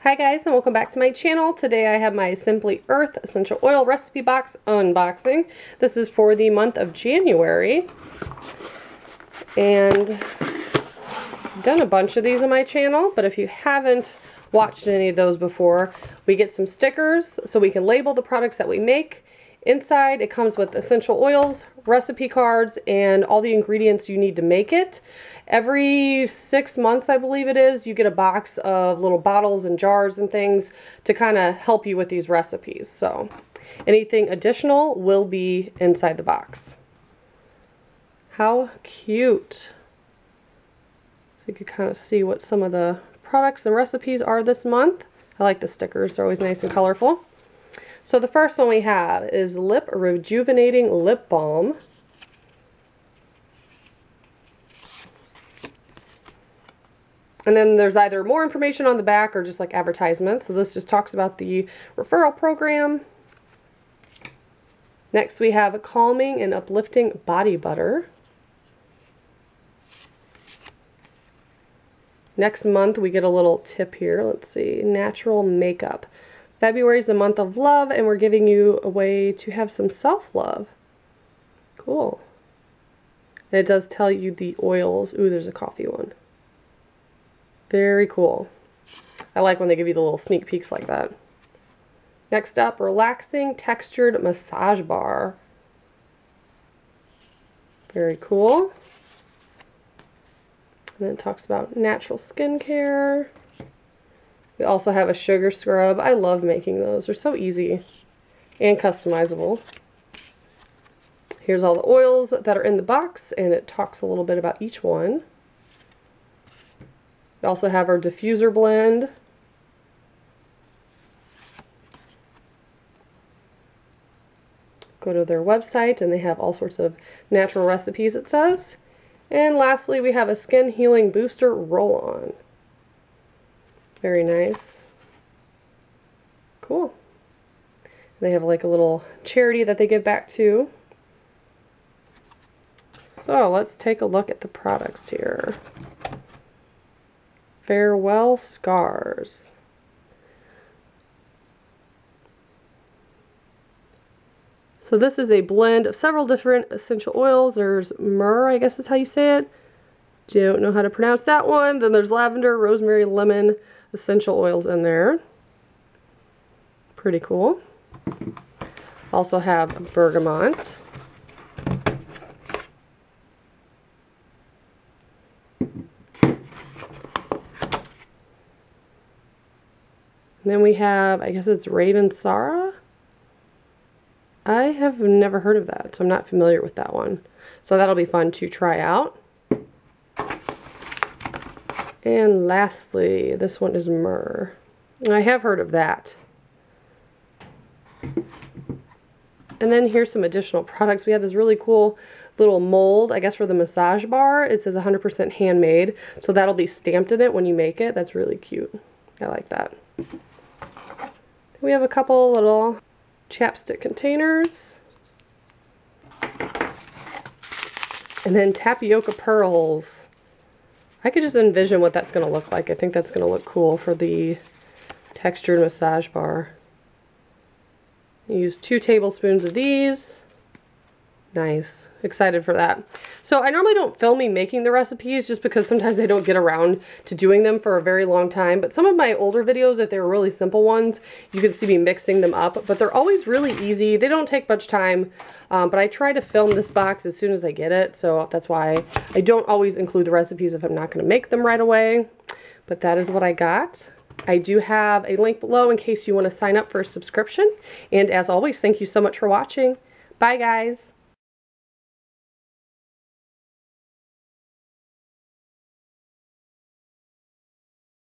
Hi guys, and welcome back to my channel. Today I have my Simply Earth Essential Oil Recipe Box unboxing. This is for the month of January. And I've done a bunch of these on my channel, but if you haven't watched any of those before, we get some stickers so we can label the products that we make. Inside it comes with essential oils, recipe cards, and all the ingredients you need to make it. Every 6 months, I believe it is, you get a box of little bottles and jars and things to kind of help you with these recipes. So anything additional will be inside the box. How cute. So you can kind of see what some of the products and recipes are this month. I like the stickers, they're always nice and colorful. So the first one we have is Rejuvenating Lip Balm. And then there's either more information on the back or just like advertisements. So this just talks about the referral program. Next we have a Calming and Uplifting Body Butter. Next month we get a little tip here. Let's see, natural makeup. February is the month of love, and we're giving you a way to have some self-love. Cool. And it does tell you the oils. Ooh, there's a coffee one. Very cool. I like when they give you the little sneak peeks like that. Next up, Relaxing Textured Massage Bar. Very cool. And then it talks about natural skincare. We also have a sugar scrub. I love making those. They're so easy and customizable. Here's all the oils that are in the box, and it talks a little bit about each one. We also have our diffuser blend. Go to their website and they have all sorts of natural recipes, it says. And lastly, we have a Skin Healing Booster Roll-On. Very nice. Cool. They have like a little charity that they give back to. So let's take a look at the products here. Farewell Scars. So this is a blend of several different essential oils. There's myrrh, I guess is how you say it. Don't know how to pronounce that one. Then there's lavender, rosemary, lemon, essential oils in there. Pretty cool. Also have bergamot. And then we have, I guess it's Raven Sarah. I have never heard of that, so I'm not familiar with that one. So that'll be fun to try out. And lastly, this one is myrrh. I have heard of that. And then here's some additional products. We have this really cool little mold, I guess for the massage bar. It says 100% handmade, so that'll be stamped in it when you make it. That's really cute. I like that. We have a couple little chapstick containers. And then tapioca pearls. I could just envision what that's going to look like. I think that's going to look cool for the textured massage bar. Use 2 tablespoons of these. Nice. Excited for that. So I normally don't film me making the recipes just because sometimes I don't get around to doing them for a very long time. But some of my older videos, if they're really simple ones, you can see me mixing them up. But they're always really easy. They don't take much time. But I try to film this box as soon as I get it. So that's why I don't always include the recipes if I'm not going to make them right away. But that is what I got. I do have a link below in case you want to sign up for a subscription. And as always, thank you so much for watching. Bye, guys.